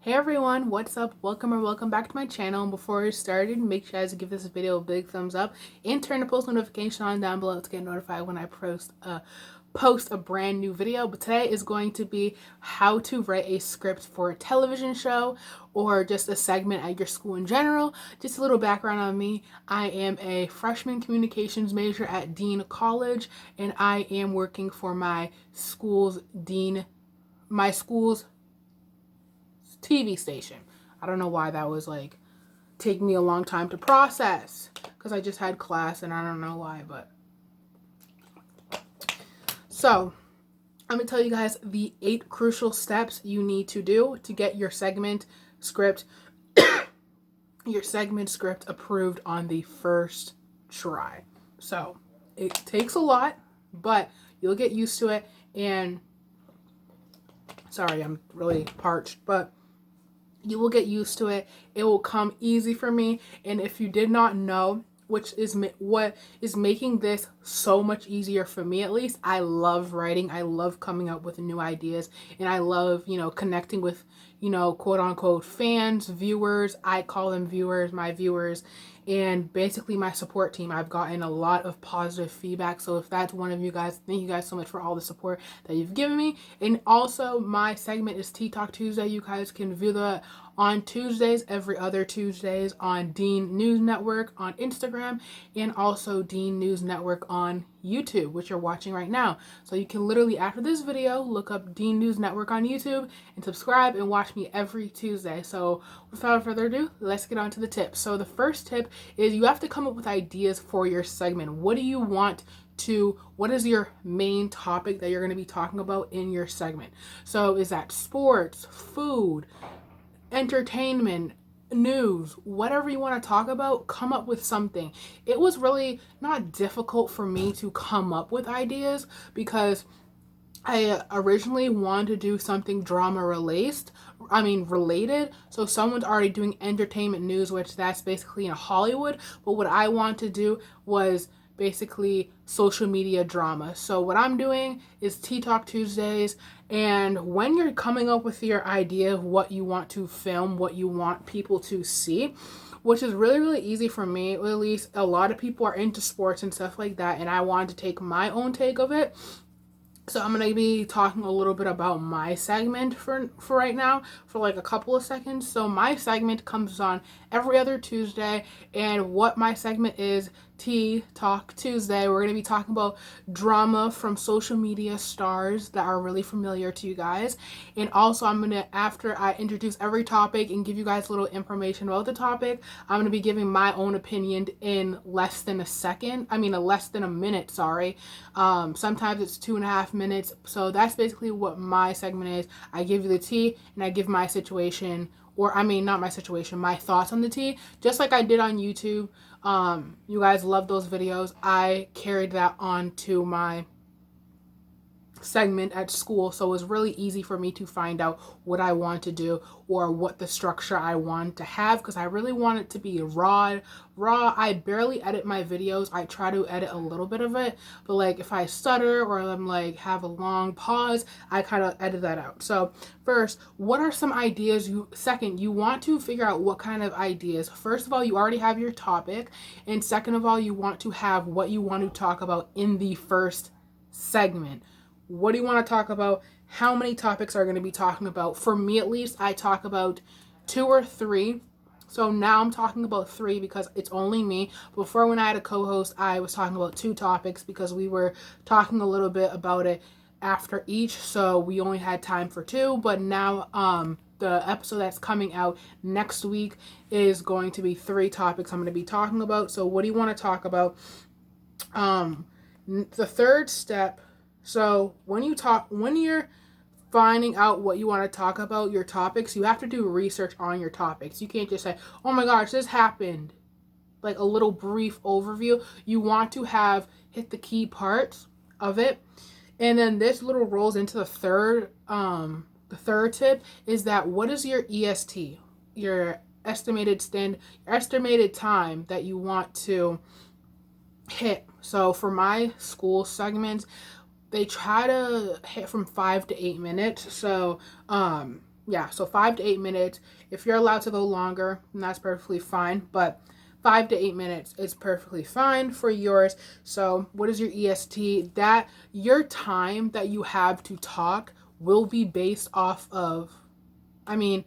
Hey everyone, what's up? Welcome back to my channel. And before we started, make sure you guys give this video a big thumbs up and turn the post notification on down below to get notified when I post a brand new video. But today is going to be how to write a script for a television show or just a segment at your school in general. Just a little background on me. I am a freshman communications major at Dean College, and I am working for my school's TV station. I don't know why that was like taking me a long time to process because I just had class and I don't know why, but so I'm gonna tell you guys the 8 crucial steps you need to do to get your segment script approved on the first try. So it takes a lot, but you'll get used to it. And sorry, I'm really parched, but you will get used to it. It will come easy for me. And if you did not know, what is making this so much easier for me, at least, I love writing. I love coming up with new ideas, and I love, connecting with, quote unquote fans, viewers. I call them viewers, my viewers, and basically my support team. I've gotten a lot of positive feedback. So if that's one of you guys, thank you guys so much for all the support that you've given me. And also my segment is Tea Talk Tuesday. You guys can view that on Tuesdays, every other Tuesdays, on Dean News Network on Instagram, and also Dean News Network on YouTube, which you're watching right now. So you can literally, after this video, look up Dean News Network on YouTube and subscribe and watch me every Tuesday. So without further ado, let's get on to the tips. So the first tip is you have to come up with ideas for your segment. What is your main topic that you're going to be talking about in your segment? So is that sports, food, entertainment, news, whatever you want to talk about? Come up with something. It was really not difficult for me to come up with ideas because I originally wanted to do something drama related. So someone's already doing entertainment news, which that's basically in Hollywood. But what I want to do was basically social media drama. So what I'm doing is Tea Talk Tuesdays. And when you're coming up with your idea of what you want to film, what you want people to see, which is really, really easy for me, or at least a lot of people are into sports and stuff like that, and I wanted to take my own take of it. So I'm going to be talking a little bit about my segment for right now, for like a couple of seconds. So my segment comes on every other Tuesday, and what my segment is, Tea Talk Tuesday. We're going to be talking about drama from social media stars that are really familiar to you guys. And also I'm going to, after I introduce every topic and give you guys a little information about the topic, I'm going to be giving my own opinion in less than a minute, sorry. Sometimes it's 2.5 minutes. So that's basically what my segment is. I give you the tea and I give my situation, not my situation, my thoughts on the tea, just like I did on YouTube. You guys love those videos. I carried that on to my segment at school, so it was really easy for me to find out what I want to do or what the structure I want to have, because I really want it to be raw. I barely edit my videos. I try to edit a little bit of it, but like if I stutter or I'm like have a long pause, I kind of edit that out. So first, what are some ideas? Second, you want to figure out what kind of ideas. First of all, you already have your topic, and second of all, you want to have what you want to talk about in the first segment. What do you want to talk about? How many topics are going to be talking about? For me, at least, I talk about 2 or 3. So now I'm talking about 3 because it's only me. Before, when I had a co-host, I was talking about 2 topics because we were talking a little bit about it after each. So we only had time for 2. But now the episode that's coming out next week is going to be 3 topics I'm going to be talking about. So what do you want to talk about? The third step. So when you're finding out what you want to talk about, your topics, you have to do research on your topics. You can't just say, oh my gosh, this happened. Like a little brief overview. You want to hit the key parts of it. And then this little rolls into the third tip is that what is your EST? Your estimated time that you want to hit. So for my school segments, they try to hit from 5 to 8 minutes. So yeah, so 5 to 8 minutes. If you're allowed to go longer, then that's perfectly fine. But 5 to 8 minutes is perfectly fine for yours. So what is your EST? That your time that you have to talk will be based off of, I mean,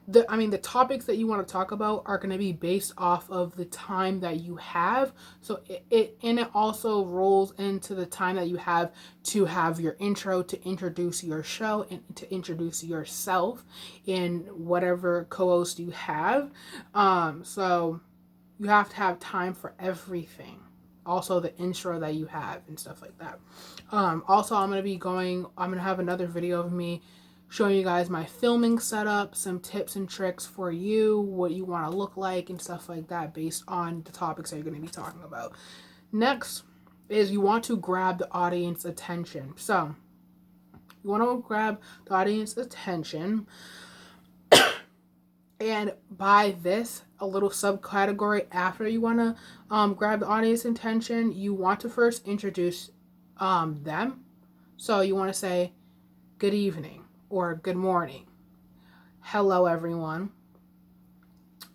the topics that you want to talk about are going to be based off of the time that you have. So it also rolls into the time that you have to have your intro, to introduce your show and to introduce yourself in whatever co-host you have. So you have to have time for everything. Also the intro that you have and stuff like that. Also, I'm going to have another video of me showing you guys my filming setup, some tips and tricks for you, what you want to look like and stuff like that based on the topics that you're going to be talking about. Next is you want to grab the audience attention. So you want to grab the audience attention, and by this, a little subcategory after you want to grab the audience attention, you want to first introduce them. So you want to say good evening or good morning, hello everyone,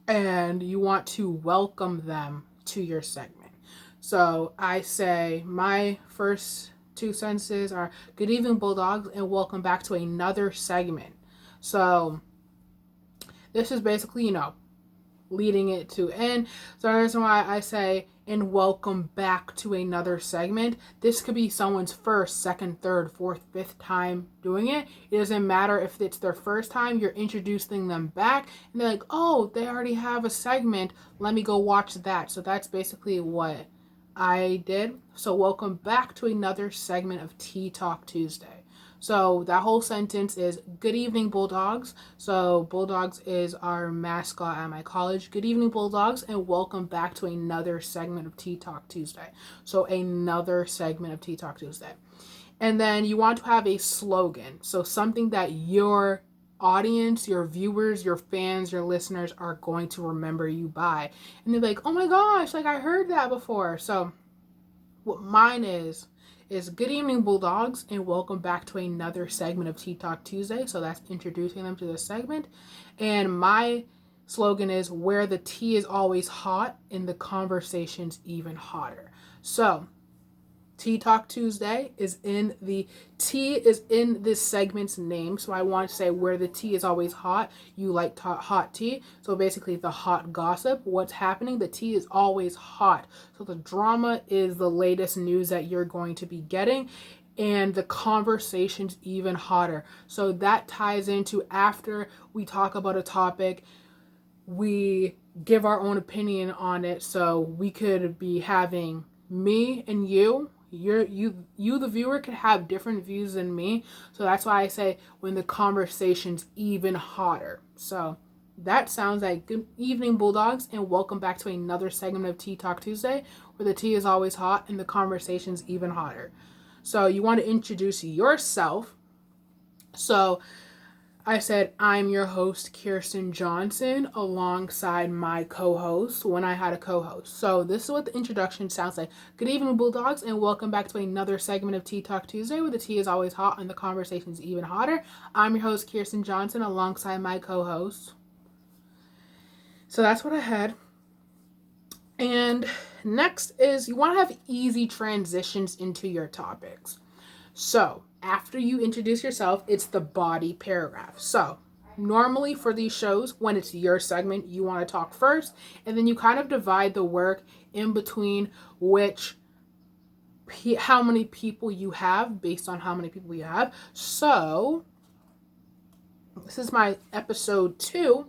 and you want to welcome them to your segment. So I say my first two sentences are good evening Bulldogs and welcome back to another segment. So this is basically, leading it to end. So the reason why I say and welcome back to another segment. This could be someone's first, second, third, fourth, fifth time doing it. It doesn't matter if it's their first time, you're introducing them back and they're like, oh, they already have a segment. Let me go watch that. So that's basically what I did. So welcome back to another segment of Tea Talk Tuesday. So that whole sentence is good evening Bulldogs. So Bulldogs is our mascot at my college. Good evening Bulldogs and welcome back to another segment of Tea Talk Tuesday. So another segment of Tea Talk Tuesday. And then you want to have a slogan. So something that your audience, your viewers, your fans, your listeners are going to remember you by. And they're like, oh my gosh, like I heard that before. So what mine is good evening Bulldogs and welcome back to another segment of Tea Talk Tuesday. So that's introducing them to the segment. And my slogan is where the tea is always hot and the conversation's even hotter. So Tea Talk Tuesday is in this segment's name. So I want to say where the tea is always hot. You like hot tea. So basically the hot gossip, what's happening, the tea is always hot. So the drama is the latest news that you're going to be getting. And the conversation's even hotter. So that ties into after we talk about a topic, we give our own opinion on it. So we could be having me and you the viewer could have different views than me. So that's why I say when the conversation's even hotter. So that sounds like good evening Bulldogs and welcome back to another segment of Tea Talk Tuesday where the tea is always hot and the conversation's even hotter. So you want to introduce yourself. So I said, I'm your host, Kirsten Johnson, alongside my co-host when I had a co-host. So this is what the introduction sounds like. Good evening, Bulldogs, and welcome back to another segment of Tea Talk Tuesday, where the tea is always hot and the conversation's even hotter. I'm your host, Kirsten Johnson, alongside my co-host. So that's what I had. And next is you want to have easy transitions into your topics. So after you introduce yourself, it's the body paragraph. So normally for these shows, when it's your segment, you want to talk first, and then you kind of divide the work in between how many people you have based on how many people you have. So this is my episode 2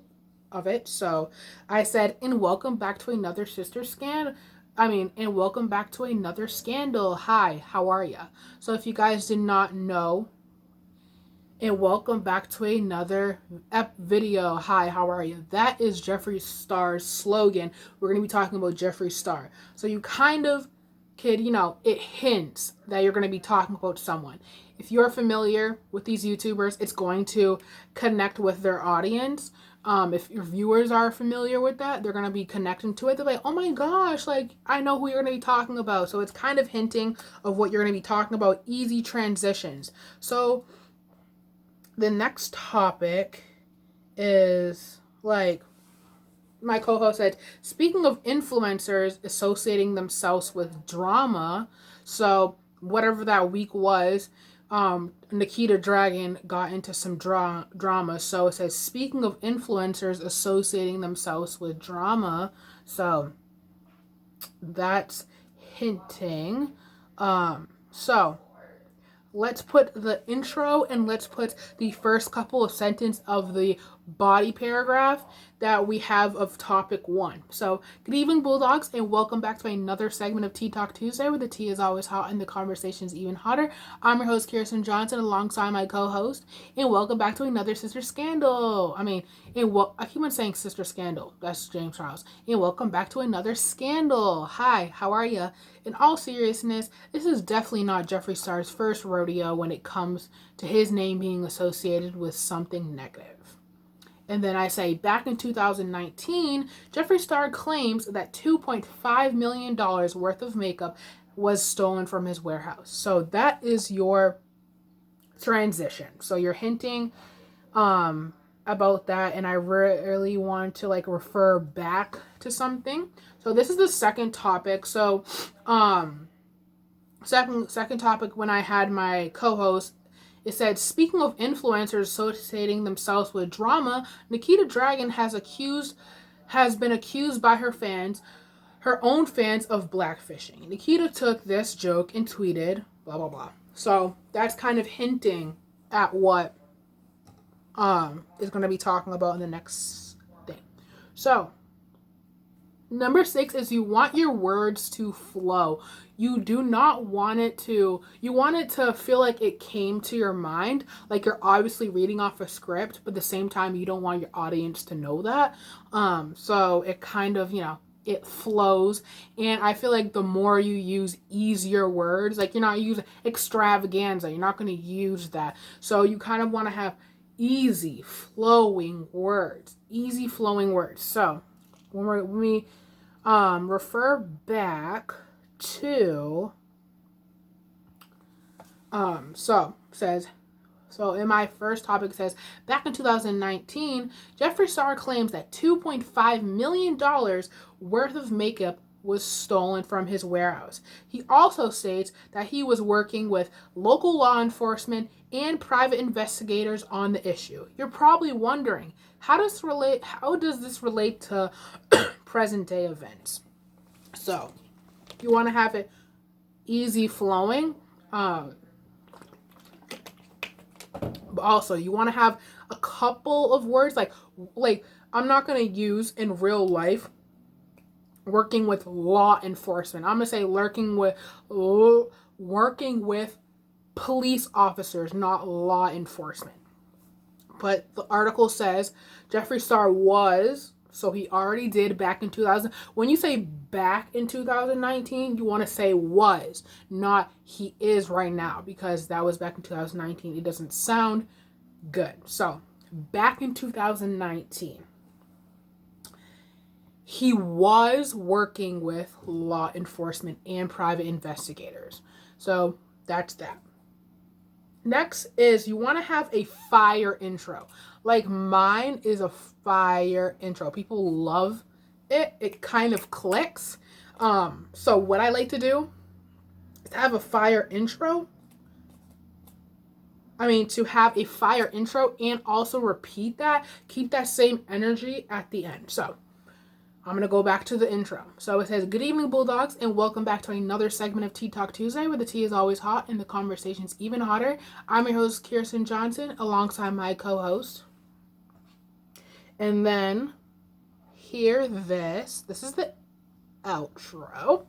of it. So I said, and welcome back to another and welcome back to another scandal. Hi, how are ya? So if you guys did not know, and welcome back to another video. Hi, how are you? That is Jeffree Star's slogan. We're going to be talking about Jeffree Star. So you kind of could, it hints that you're going to be talking about someone. If you're familiar with these YouTubers, it's going to connect with their audience. If your viewers are familiar with that, they're going to be connecting to it. They're like, oh my gosh, like I know who you're going to be talking about. So it's kind of hinting of what you're going to be talking about. Easy transitions. So the next topic is like my co-host said, speaking of influencers associating themselves with drama, so whatever that week was, Nikita Dragon got into some drama. So it says, speaking of influencers associating themselves with drama, so that's hinting. So let's put the intro and let's put the first couple of sentences of the body paragraph that we have of topic 1. So, good evening, Bulldogs, and welcome back to another segment of Tea Talk Tuesday, where the tea is always hot and the conversation's even hotter. I'm your host, Kirsten Johnson, alongside my co-host, and welcome back to another Sister Scandal. I keep on saying Sister Scandal. That's James Charles. And welcome back to another scandal. Hi, how are ya? In all seriousness, this is definitely not Jeffree Star's first rodeo when it comes to his name being associated with something negative. And then I say, back in 2019, Jeffree Star claims that $2.5 million worth of makeup was stolen from his warehouse. So that is your transition. So you're hinting about that, and I really want to refer back to something. So this is the second topic. So second topic, when I had my co-host, it said, speaking of influencers associating themselves with drama, Nikita Dragon has been accused by her own fans of blackfishing. Nikita took this joke and tweeted, blah, blah, blah. So that's kind of hinting at what is going to be talking about in the next thing. So number 6 is you want your words to flow. You do not want it to, you want it to feel like it came to your mind, like you're obviously reading off a script, but at the same time, you don't want your audience to know that. So it kind of, it flows. And I feel like the more you use easier words, like you're not using extravaganza, you're not going to use that. So you kind of want to have easy flowing words. So when we refer back to so in my first topic, it says, back in 2019, Jeffree Star claims that $2.5 million worth of makeup was stolen from his warehouse. He also states that he was working with local law enforcement and private investigators on the issue. You're probably wondering, how does this relate to present day events? So you want to have it easy flowing, but also you want to have a couple of words like I'm not going to use in real life working with law enforcement. I'm going to say working with police officers, not law enforcement. But the article says Jeffree Star was, so he already did back in 2000. When you say back in 2019, you want to say was, not he is right now, because that was back in 2019. It doesn't sound good. So back in 2019, he was working with law enforcement and private investigators. So that's that. Next is you want to have a fire intro. Like mine is a fire intro. People love it. It kind of clicks. So what I like to do is have a fire intro. To have a fire intro and also repeat that. Keep that same energy at the end. So I'm going to go back to the intro. So it says, good evening, Bulldogs, and welcome back to another segment of Tea Talk Tuesday, where the tea is always hot and the conversation's even hotter. I'm your host, Kirsten Johnson, alongside my co-host. And then, this is the outro.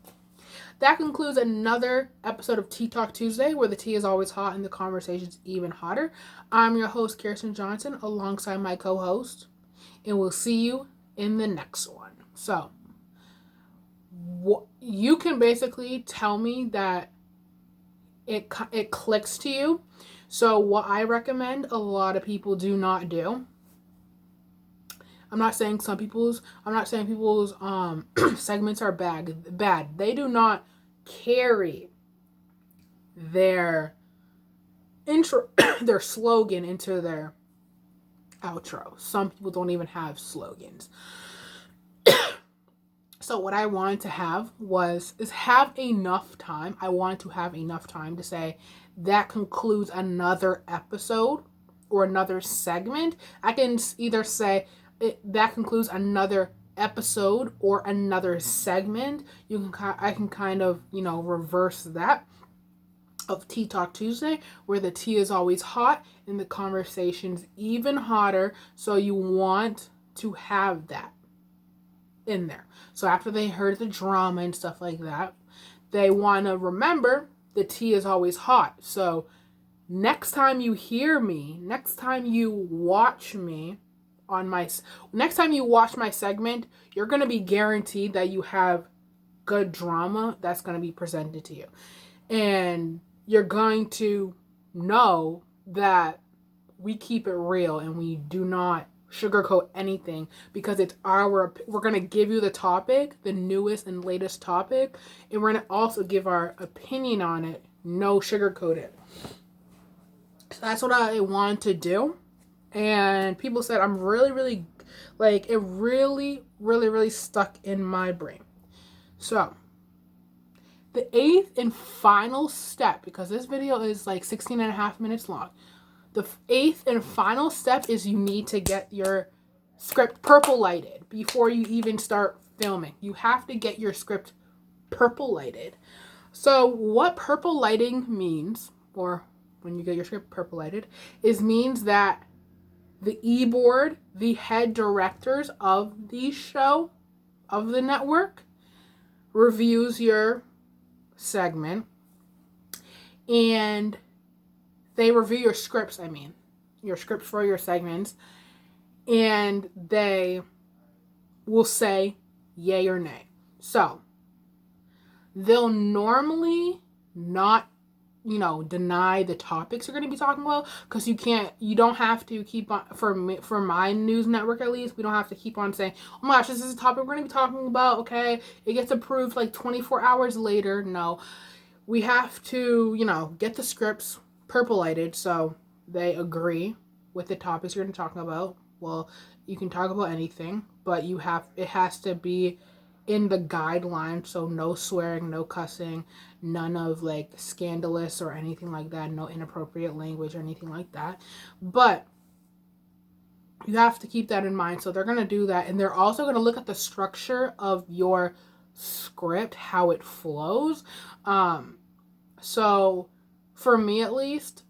That concludes another episode of Tea Talk Tuesday, where the tea is always hot and the conversation's even hotter. I'm your host, Kirsten Johnson, alongside my co-host, and we'll see you in the next one. So, you can basically tell me that it clicks to you. So what I recommend a lot of people do not do. I'm not saying people's segments are bad. They do not carry their intro, their slogan into their outro. Some people don't even have slogans. So what I wanted to have is have enough time. I wanted to have enough time to say that concludes another episode or another segment. I can either say that concludes another episode or another segment. I can kind of, reverse that of Tea Talk Tuesday, where the tea is always hot and the conversation's even hotter. So you want to have that in there. So after they heard the drama and stuff like that, they want to remember the tea is always hot. So next time you hear me, next time you watch me next time you watch my segment, you're going to be guaranteed that you have good drama that's going to be presented to you. And you're going to know that we keep it real and we do not sugarcoat anything, because we're going to give you the topic, the newest and latest topic, and we're going to also give our opinion on it, no sugarcoat it. So that's what I want to do. And people said I'm really, really, it really, really, really stuck in my brain. So the 8th and final step, because this video is 16 and a half minutes long, the 8th and final step is you need to get your script purple lighted before you even start filming. You have to get your script purple lighted. So what purple lighting means, or when you get your script purple lighted, means that the e-board, the head directors of the show, of the network, reviews your segment, and they review your scripts, your scripts for your segments, and they will say yay or nay. So they'll normally not deny the topics you're going to be talking about, because you don't have to keep on, for my news network at least, we don't have to keep on saying, oh my gosh, this is a topic we're going to be talking about, okay, it gets approved 24 hours later. No, we have to, get the scripts purple lighted so they agree with the topics you're going to talk about. Well, you can talk about anything, but it has to be in the guidelines, so no swearing, no cussing, none of scandalous or anything like that, no inappropriate language or anything like that. But you have to keep that in mind. So they're going to do that, and they're also going to look at the structure of your script, how it flows. So for me at least,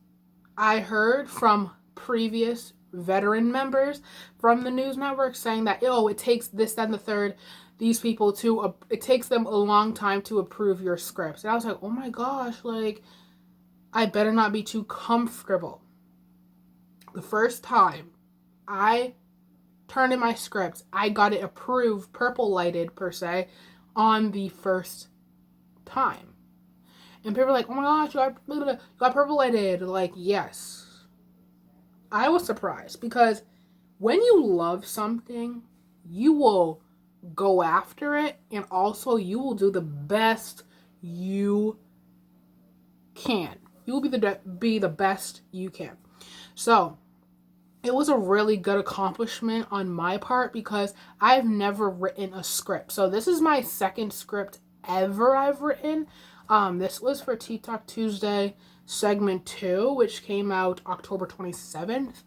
I heard from previous veteran members from the news network saying that, it takes this, that, and the third, these people it takes them a long time to approve your scripts. And I was like, oh my gosh, I better not be too comfortable. The first time I turned in my scripts, I got it approved, purple lighted per se, on the first time. And people were like, oh my gosh, you got purple lighted. Yes. I was surprised, because when you love something, you will go after it, and also you will do the best you can. You will be the best you can. So it was a really good accomplishment on my part, because I've never written a script. So this is my second script ever I've written. This was for Tea Talk Tuesday segment 2, which came out October 27th.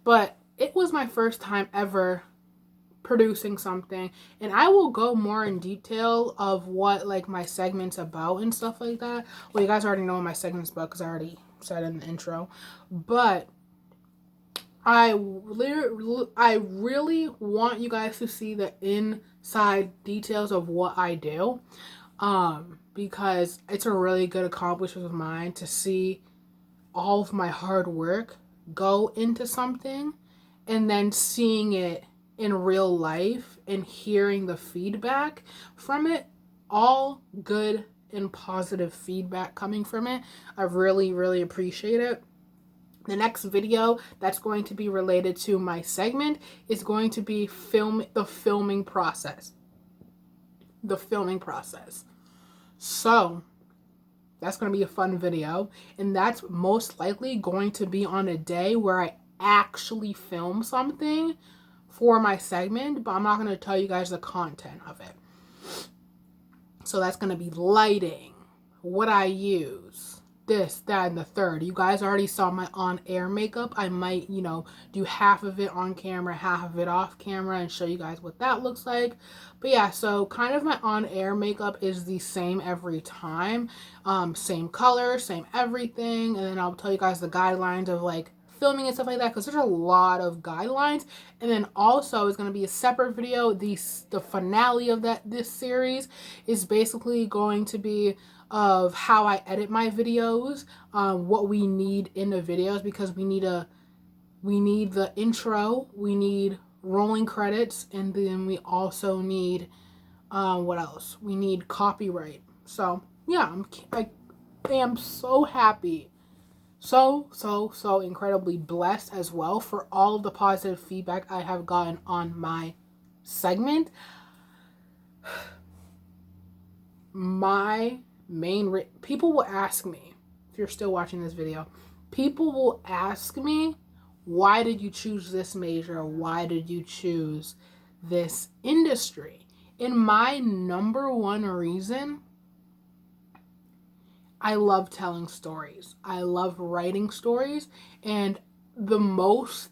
But it was my first time ever producing something, and I will go more in detail of what my segment's about and stuff like that. Well, you guys already know what my segment's about, because I already said in the intro. But I really want you guys to see the inside details of what I do, because it's a really good accomplishment of mine to see all of my hard work go into something, and then seeing it in real life and hearing the feedback from it, all good and positive feedback coming from it. I really, really appreciate it. The next video that's going to be related to my segment is going to be the filming process. So that's going to be a fun video, and that's most likely going to be on a day where I actually film something for my segment, but I'm not going to tell you guys the content of it. So that's going to be lighting, what I use, this, that, and the third. You guys already saw my on-air makeup. I might, do half of it on camera, half of it off camera, and show you guys what that looks like. But yeah, so kind of my on-air makeup is the same every time. Same color, same everything. And then I'll tell you guys the guidelines of like filming and stuff like that, because there's a lot of guidelines. And then also it's going to be a separate video. The finale of this series is basically going to be of how I edit my videos, what we need in the videos, because we need the intro, we need rolling credits, and then we also need what else? We need copyright. So yeah, I am so happy, so incredibly blessed as well for all of the positive feedback I have gotten on my segment. My main people will ask me, if you're still watching this video, people will ask me, why did you choose this major? Why did you choose this industry? And my number one reason, I love telling stories. I love writing stories. And the most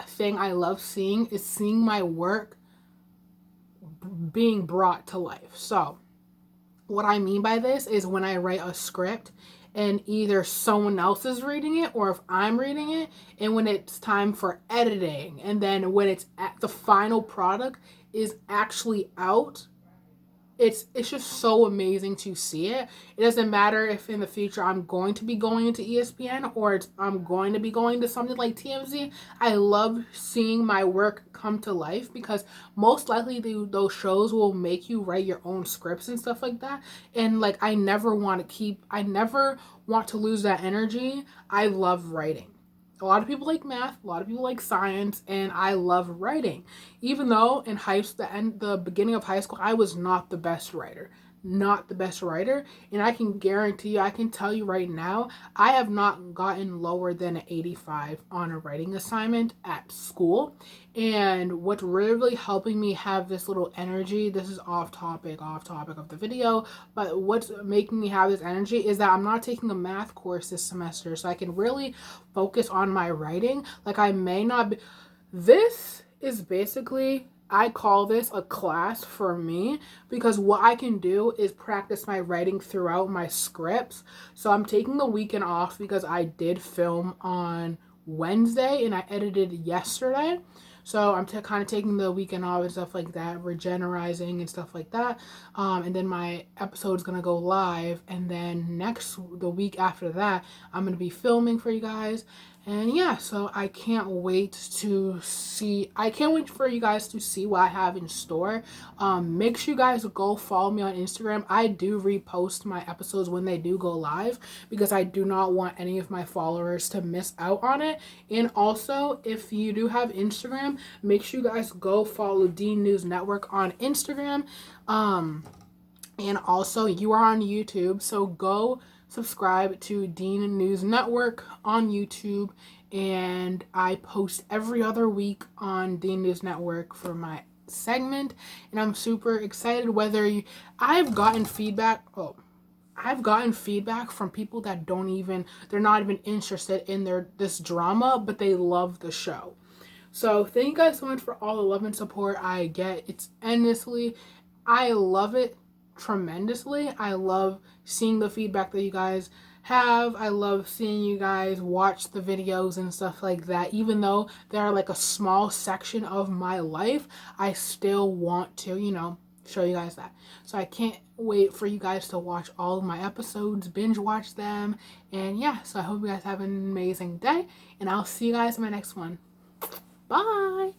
thing I love seeing is seeing my work being brought to life. So what I mean by this is when I write a script and either someone else is reading it or if I'm reading it, and when it's time for editing, and then when it's at the final product is actually out, it's just so amazing to see it. It doesn't matter if in the future I'm going to be going into ESPN or I'm going to be going to something like TMZ. I love seeing my work come to life, because most likely those shows will make you write your own scripts and stuff like that. And like, I never want to lose that energy. I love writing. A lot of people like math, a lot of people like science, and I love writing. Even though in the beginning of high school, I was not the best writer. And I can guarantee you, I can tell you right now, I have not gotten lower than an 85 on a writing assignment at school. And what's really helping me have this little energy, this is off topic of the video, but what's making me have this energy is that I'm not taking a math course this semester, so I can really focus on my writing. Like, I may not be, this is basically, I call this a class for me, because what I can do is practice my writing throughout my scripts. So I'm taking the weekend off because I did film on Wednesday and I edited yesterday. So I'm kind of taking the weekend off and stuff like that, regenerizing and stuff like that. And then my episode's going to go live. And then the week after that, I'm going to be filming for you guys. And yeah, so I can't wait for you guys to see what I have in store. Make sure you guys go follow me on Instagram. I do repost my episodes when they do go live, because I do not want any of my followers to miss out on it. And also, if you do have Instagram, make sure you guys go follow Dean News Network on Instagram. And also, you are on YouTube, so go subscribe to Dean News Network on YouTube, and I post every other week on Dean News Network for my segment, and I'm super excited. I've gotten feedback from people that they're not even interested in this drama, but they love the show. So thank you guys so much for all the love and support I get. It's endlessly, I love it tremendously. I love seeing the feedback that you guys have. I love seeing you guys watch the videos and stuff like that. Even though they're like a small section of my life, I still want to, show you guys that. So I can't wait for you guys to watch all of my episodes, binge watch them. And yeah, so I hope you guys have an amazing day, and I'll see you guys in my next one. Bye.